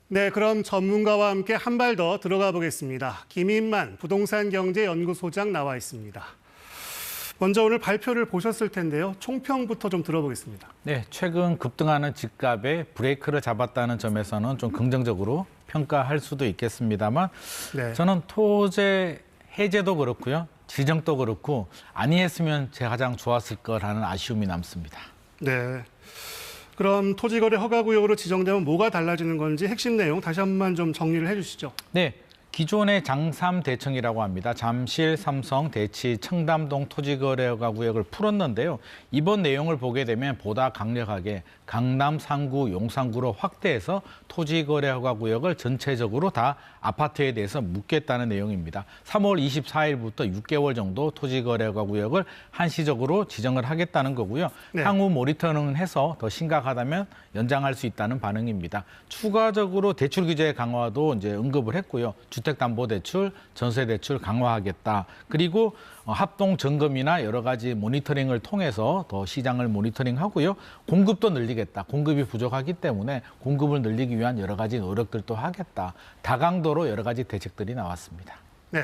네, 그럼 전문가와 함께 한 발 더 들어가 보겠습니다. 김인만 부동산경제연구소장 나와 있습니다. 먼저 오늘 발표를 보셨을 텐데요. 총평부터 좀 들어보겠습니다. 네, 최근 급등하는 집값에 브레이크를 잡았다는 점에서는 좀 긍정적으로 평가할 수도 있겠습니다만 네. 저는 토제 해제도 그렇고요. 지정도 그렇고 아니했으면 제가 가장 좋았을 거라는 아쉬움이 남습니다. 네. 그럼 토지거래 허가구역으로 지정되면 뭐가 달라지는 건지 핵심 내용 다시 한 번만 좀 정리를 해주시죠. 네, 기존의 장삼대청이라고 합니다. 잠실, 삼성, 대치, 청담동 토지거래허가 구역을 풀었는데요. 이번 내용을 보게 되면 보다 강력하게 강남 3구, 용산구로 확대해서 토지거래허가 구역을 전체적으로 다 아파트에 대해서 묶겠다는 내용입니다. 3월 24일부터 6개월 정도 토지거래허가 구역을 한시적으로 지정을 하겠다는 거고요. 네. 향후 모니터링을 해서 더 심각하다면 연장할 수 있다는 반응입니다. 추가적으로 대출 규제 강화도 이제 언급을 했고요. 주택담보대출, 전세대출 강화하겠다. 그리고 합동 점검이나 여러 가지 모니터링을 통해서 더 시장을 모니터링하고요. 공급도 늘리겠다. 공급이 부족하기 때문에 공급을 늘리기 위한 여러 가지 노력들도 하겠다. 다강도로 여러 가지 대책들이 나왔습니다. 네.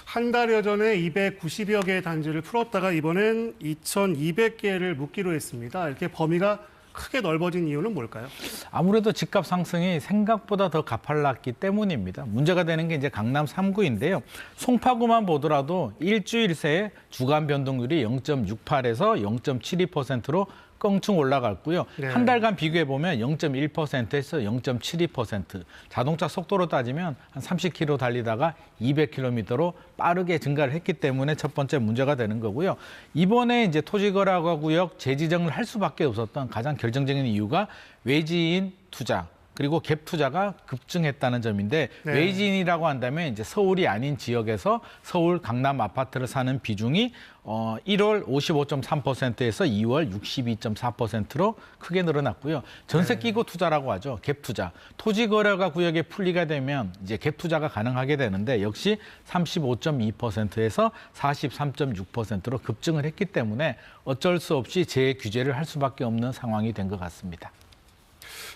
한 달여 전에 290여 개의 단지를 풀었다가 이번엔 2,200개를 묶기로 했습니다. 이렇게 범위가 크게 넓어진 이유는 뭘까요? 아무래도 집값 상승이 생각보다 더 가팔랐기 때문입니다. 문제가 되는 게 이제 강남 3구인데요. 송파구만 보더라도 일주일 새에 주간 변동률이 0.68에서 0.72%로 껑충 올라갔고요. 네. 한 달간 비교해 보면 0.1%에서 0.72%. 자동차 속도로 따지면 한 30km 달리다가 200km로 빠르게 증가를 했기 때문에 첫 번째 문제가 되는 거고요. 이번에 이제 토지거래허가 구역 재지정을 할 수밖에 없었던 가장 결정적인 이유가 외지인 투자. 그리고 갭 투자가 급증했다는 점인데 네. 외지인이라고 한다면 이제 서울이 아닌 지역에서 서울 강남 아파트를 사는 비중이 1월 55.3%에서 2월 62.4%로 크게 늘어났고요. 전세 끼고 투자라고 하죠. 갭 투자. 토지 거래가 구역에 풀리게 되면 이제 갭 투자가 가능하게 되는데 역시 35.2%에서 43.6%로 급증을 했기 때문에 어쩔 수 없이 재규제를 할 수밖에 없는 상황이 된 것 같습니다.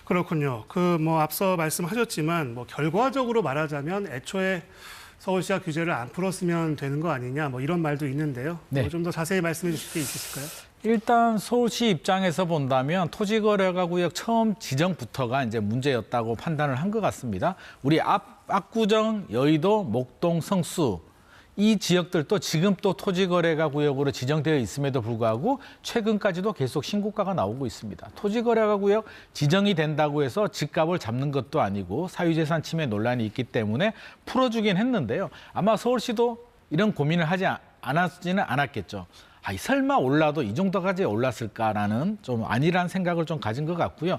그렇군요. 앞서 말씀하셨지만 결과적으로 말하자면 애초에 서울시가 규제를 안 풀었으면 되는 거 아니냐 이런 말도 있는데요. 네. 좀 더 자세히 말씀해 주실 게 있으실까요? 일단 서울시 입장에서 본다면 토지거래가 구역 처음 지정부터가 이제 문제였다고 판단을 한 것 같습니다. 우리 압구정, 여의도, 목동, 성수 이 지역들도 지금 또 토지거래가 구역으로 지정되어 있음에도 불구하고 최근까지도 계속 신고가가 나오고 있습니다. 토지거래가 구역 지정이 된다고 해서 집값을 잡는 것도 아니고 사유재산 침해 논란이 있기 때문에 풀어주긴 했는데요. 아마 서울시도 이런 고민을 하지 않았지는 않았겠죠. 설마 올라도 이 정도까지 올랐을까라는 좀 아니란 생각을 좀 가진 것 같고요.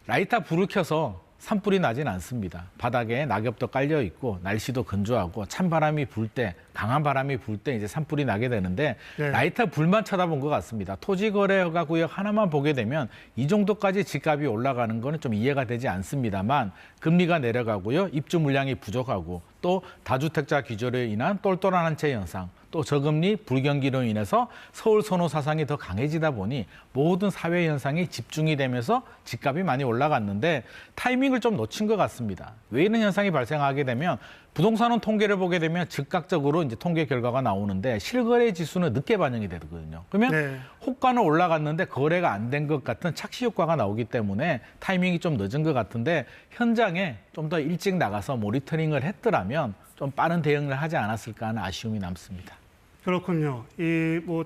라이터 불을 켜서 산불이 나진 않습니다. 바닥에 낙엽도 깔려 있고 날씨도 건조하고 찬바람이 불 때, 강한 바람이 불 때 이제 산불이 나게 되는데 네. 라이터 불만 쳐다본 것 같습니다. 토지거래허가 구역 하나만 보게 되면 이 정도까지 집값이 올라가는 거는 좀 이해가 되지 않습니다만 금리가 내려가고요. 입주 물량이 부족하고 또 다주택자 규제로 인한 똘똘한 한 채 현상 또 저금리 불경기로 인해서 서울 선호 사상이 더 강해지다 보니 모든 사회 현상이 집중이 되면서 집값이 많이 올라갔는데 타이밍을 좀 놓친 것 같습니다. 왜 이런 현상이 발생하게 되면 부동산원 통계를 보게 되면 즉각적으로 이제 통계 결과가 나오는데 실거래 지수는 늦게 반영이 되거든요. 그러면 네. 호가는 올라갔는데 거래가 안 된 것 같은 착시 효과가 나오기 때문에 타이밍이 좀 늦은 것 같은데 현장에 좀 더 일찍 나가서 모니터링을 했더라면 좀 빠른 대응을 하지 않았을까 하는 아쉬움이 남습니다. 그렇군요.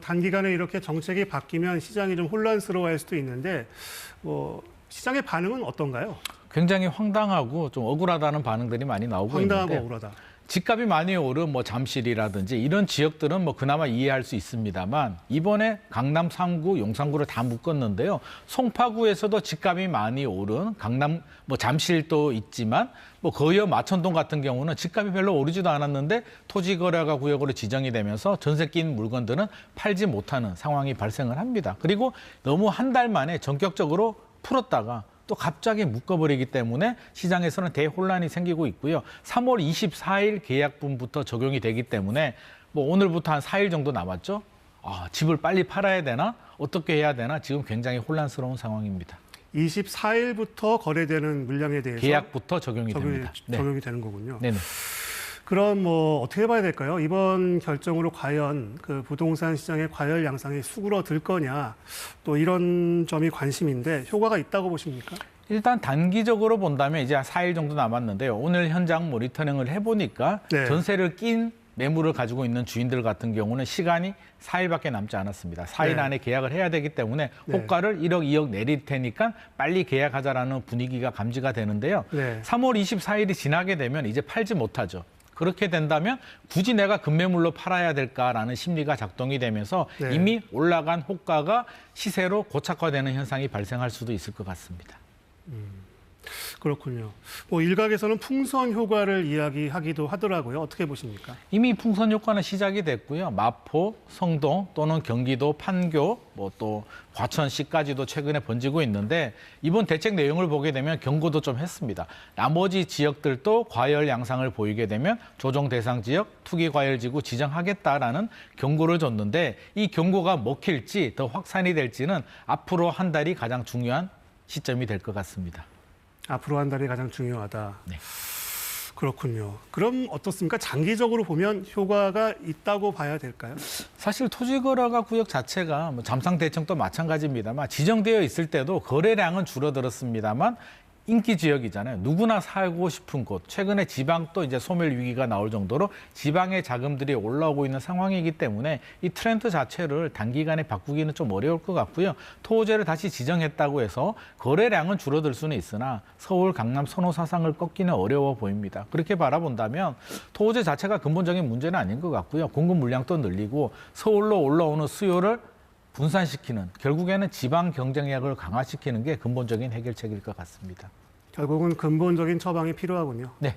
단기간에 이렇게 정책이 바뀌면 시장이 좀 혼란스러워할 수도 있는데 시장의 반응은 어떤가요? 굉장히 황당하고 좀 억울하다는 반응들이 많이 나오고 황당하고 있는데 억울하다. 집값이 많이 오른 잠실이라든지 이런 지역들은 그나마 이해할 수 있습니다만 이번에 강남 3구, 용산구를 다 묶었는데요. 송파구에서도 집값이 많이 오른 강남 잠실도 있지만 거여 마천동 같은 경우는 집값이 별로 오르지도 않았는데 토지거래가 구역으로 지정이 되면서 전세 낀 물건들은 팔지 못하는 상황이 발생을 합니다. 그리고 너무 한 달 만에 전격적으로 풀었다가 또 갑자기 묶어버리기 때문에 시장에서는 대혼란이 생기고 있고요. 3월 24일 계약분부터 적용이 되기 때문에 오늘부터 한 4일 정도 남았죠. 집을 빨리 팔아야 되나? 어떻게 해야 되나? 지금 굉장히 혼란스러운 상황입니다. 24일부터 거래되는 물량에 대해서 계약부터 적용이 됩니다. 네. 적용이 되는 거군요. 네네. 그럼 뭐 어떻게 봐야 될까요? 이번 결정으로 과연 그 부동산 시장의 과열 양상이 수그러들 거냐, 또 이런 점이 관심인데 효과가 있다고 보십니까? 일단 단기적으로 본다면 이제 한 4일 정도 남았는데요. 오늘 현장 모니터링을 해보니까 네. 전세를 낀 매물을 가지고 있는 주인들 같은 경우는 시간이 4일밖에 남지 않았습니다. 4일 네. 안에 계약을 해야 되기 때문에 네. 호가를 1억, 2억 내릴 테니까 빨리 계약하자라는 분위기가 감지가 되는데요. 네. 3월 24일이 지나게 되면 이제 팔지 못하죠. 그렇게 된다면 굳이 내가 급매물로 팔아야 될까라는 심리가 작동이 되면서 네. 이미 올라간 호가가 시세로 고착화되는 현상이 발생할 수도 있을 것 같습니다. 그렇군요. 뭐 일각에서는 풍선 효과를 이야기하기도 하더라고요. 어떻게 보십니까? 이미 풍선 효과는 시작이 됐고요. 마포, 성동 또는 경기도 판교, 뭐 또 과천시까지도 최근에 번지고 있는데 이번 대책 내용을 보게 되면 경고도 좀 했습니다. 나머지 지역들도 과열 양상을 보이게 되면 조정 대상 지역, 투기 과열 지구 지정하겠다라는 경고를 줬는데 이 경고가 먹힐지 더 확산이 될지는 앞으로 한 달이 가장 중요한 시점이 될 것 같습니다. 앞으로 한 달이 가장 중요하다. 네. 그렇군요. 그럼 어떻습니까? 장기적으로 보면 효과가 있다고 봐야 될까요? 사실 토지거래가 구역 자체가 뭐 잠상대청도 마찬가지입니다만 지정되어 있을 때도 거래량은 줄어들었습니다만 인기 지역이잖아요. 누구나 살고 싶은 곳. 최근에 지방도 이제 소멸 위기가 나올 정도로 지방의 자금들이 올라오고 있는 상황이기 때문에 이 트렌드 자체를 단기간에 바꾸기는 좀 어려울 것 같고요. 토호제를 다시 지정했다고 해서 거래량은 줄어들 수는 있으나 서울, 강남 선호 사상을 꺾기는 어려워 보입니다. 그렇게 바라본다면 토호제 자체가 근본적인 문제는 아닌 것 같고요. 공급 물량도 늘리고 서울로 올라오는 수요를 분산시키는, 결국에는 지방 경쟁력을 강화시키는 게 근본적인 해결책일 것 같습니다. 결국은 근본적인 처방이 필요하군요. 네.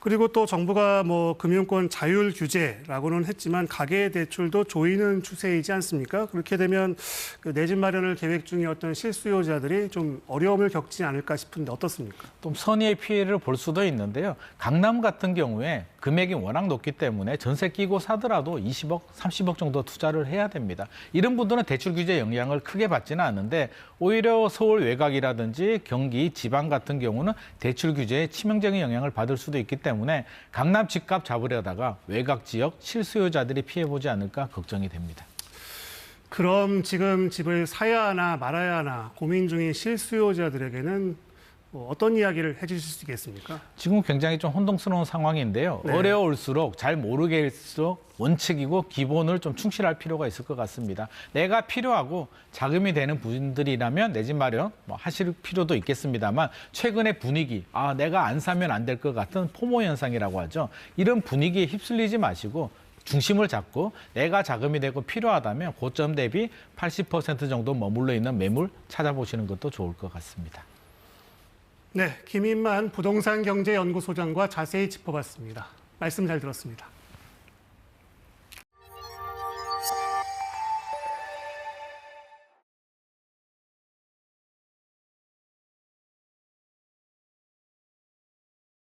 그리고 또 정부가 뭐 금융권 자율 규제라고는 했지만 가계 대출도 조이는 추세이지 않습니까? 그렇게 되면 그 내 집 마련을 계획 중이었던 실수요자들이 좀 어려움을 겪지 않을까 싶은데 어떻습니까? 좀 선의의 피해를 볼 수도 있는데요. 강남 같은 경우에 금액이 워낙 높기 때문에 전세 끼고 사더라도 20억, 30억 정도 투자를 해야 됩니다. 이런 분들은 대출 규제 영향을 크게 받지는 않는데 오히려 서울 외곽이라든지 경기, 지방 같은 경우는 대출 규제에 치명적인 영향을 받을 수도 있기 때문에 강남 집값 잡으려다가 외곽 지역 실수요자들이 피해보지 않을까 걱정이 됩니다. 그럼 지금 집을 사야 하나 말아야 하나 고민 중인 실수요자들에게는 뭐 어떤 이야기를 해주실 수 있겠습니까? 지금 굉장히 좀 혼동스러운 상황인데요. 네. 어려울수록 잘 모르게일수록 원칙이고 기본을 좀 충실할 필요가 있을 것 같습니다. 내가 필요하고 자금이 되는 분들이라면 내 집 마련 뭐 하실 필요도 있겠습니다만 최근의 분위기, 내가 안 사면 안 될 것 같은 포모 현상이라고 하죠. 이런 분위기에 휩쓸리지 마시고 중심을 잡고 내가 자금이 되고 필요하다면 고점 대비 80% 정도 머물러 있는 매물 찾아보시는 것도 좋을 것 같습니다. 네, 김인만 부동산경제연구소장과 자세히 짚어봤습니다. 말씀 잘 들었습니다.